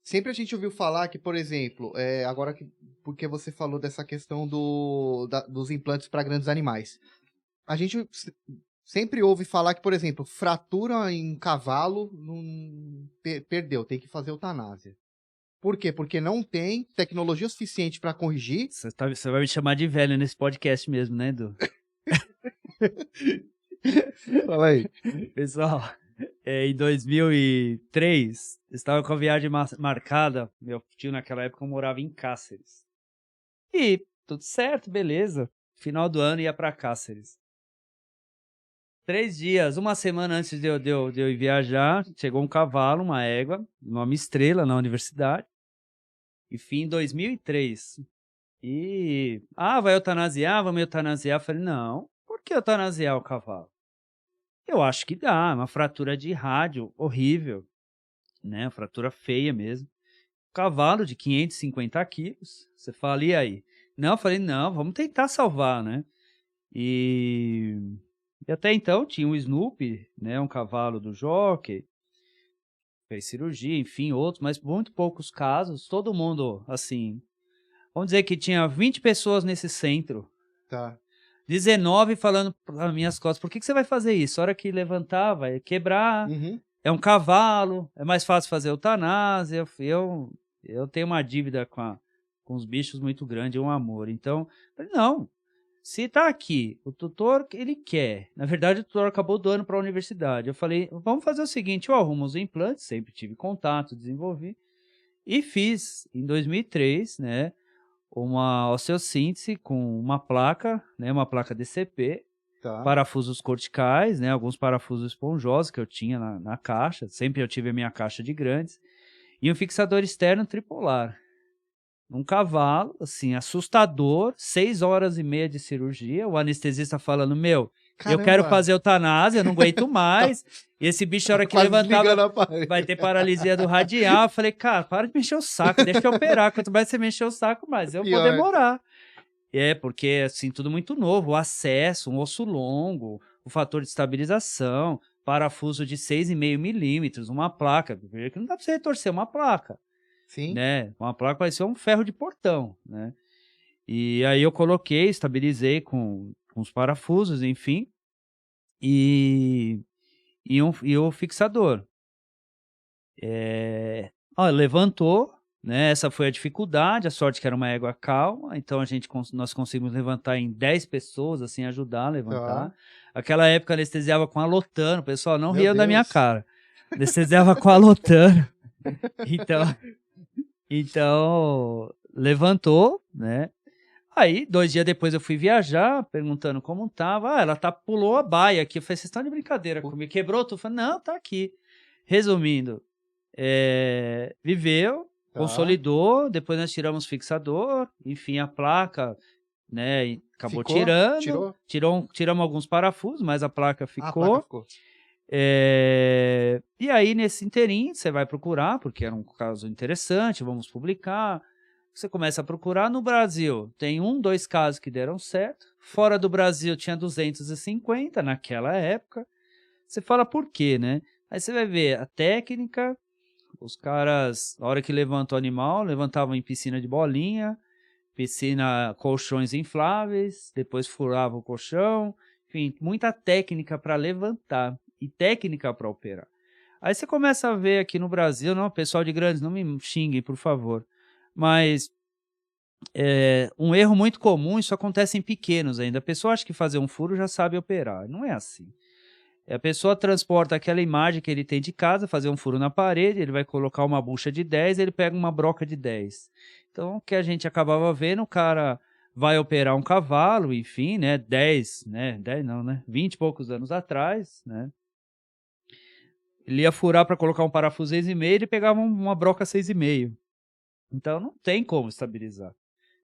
Sempre a gente ouviu falar que, por exemplo, agora porque você falou dessa questão dos implantes para grandes animais. A gente sempre ouve falar que, por exemplo, fratura em cavalo perdeu, tem que fazer eutanásia. Por quê? Porque não tem tecnologia suficiente para corrigir. Você vai me chamar de velho nesse podcast mesmo, né, Edu? Fala aí. Pessoal, em 2003, estava com a viagem marcada. Meu tio, naquela época, morava em Cáceres. E tudo certo, beleza. Final do ano ia para Cáceres. 3 dias, uma semana antes de eu ir viajar, chegou um cavalo, uma égua, nome Estrela, na universidade. E fim em 2003. Vai eutanasiar? Vamos eutanasiar? Eu falei, não, por que eutanasiar o cavalo? Eu acho que dá, uma fratura de rádio horrível, né? Uma fratura feia mesmo. Cavalo de 550 quilos, você fala, e aí? Não, eu falei, não, vamos tentar salvar, né? E até então tinha o Snoopy, né? Um cavalo do jockey, fez cirurgia, enfim, outros, mas muito poucos casos, todo mundo, assim, vamos dizer que tinha 20 pessoas nesse centro. Tá. 19 falando para minhas costas, por que você vai fazer isso? A hora que levantar, vai quebrar, é um cavalo, é mais fácil fazer eutanásia. Eu tenho uma dívida com os bichos muito grande, um amor. Então, não, se tá aqui, o tutor, ele quer. Na verdade, o tutor acabou doando para a universidade. Eu falei, vamos fazer o seguinte, eu arrumo os implantes, sempre tive contato, desenvolvi, e fiz, em 2003, né, uma osteossíntese com uma placa, né, uma placa DCP, Tá. parafusos corticais, né, alguns parafusos esponjosos que eu tinha na caixa, sempre eu tive a minha caixa de grandes, e um fixador externo tripolar. Um cavalo, assim, assustador, 6 horas e meia de cirurgia, o anestesista falando, eu quero fazer eutanásia, eu não aguento mais, e esse bicho, a hora que levantava, vai ter paralisia do radial. Eu falei, cara, para de mexer o saco, deixa eu operar, quanto mais você mexer o saco, mais eu vou demorar. Porque, assim, tudo muito novo, o acesso, um osso longo, o fator de estabilização, parafuso de 6,5 milímetros, uma placa, veja que não dá pra você retorcer uma placa. Sim. Né? Uma placa parecia um ferro de portão, né? E aí eu coloquei, estabilizei com os parafusos, enfim, e o fixador. Levantou, né? Essa foi a dificuldade, a sorte que era uma égua calma, então nós conseguimos levantar em 10 pessoas, assim, ajudar a levantar. Aquela época anestesiava com alotano, pessoal, não riam da minha cara. Anestesiava com alotano. Então, levantou, né? Aí, 2 dias depois eu fui viajar, perguntando como tava. Ela pulou a baia aqui. Eu falei, vocês estão de brincadeira comigo? Quebrou tudo? Eu falei, não, tá aqui. Resumindo, viveu, consolidou, depois nós tiramos o fixador, enfim, a placa, né, e acabou tirando. Tiramos alguns parafusos, mas a placa ficou. A placa ficou. E aí, nesse inteirinho, você vai procurar, porque era um caso interessante, vamos publicar. Você começa a procurar. No Brasil, tem 2 casos que deram certo. Fora do Brasil, tinha 250 naquela época. Você fala por quê, né? Aí você vai ver a técnica. Os caras, na hora que levantam o animal, levantavam em piscina de bolinha, colchões infláveis, depois furavam o colchão. Enfim, muita técnica para levantar e técnica para operar. Aí você começa a ver aqui no Brasil, não, pessoal de grandes, não me xinguem, por favor, mas um erro muito comum, isso acontece em pequenos ainda. A pessoa acha que fazer um furo já sabe operar. Não é assim. A pessoa transporta aquela imagem que ele tem de casa, fazer um furo na parede, ele vai colocar uma bucha de 10, ele pega uma broca de 10. Então, o que a gente acabava vendo, o cara vai operar um cavalo, enfim, né, 10 não, né, 20 e poucos anos atrás, né, ele ia furar para colocar um parafuso 6,5, ele pegava uma broca 6,5. Então, não tem como estabilizar.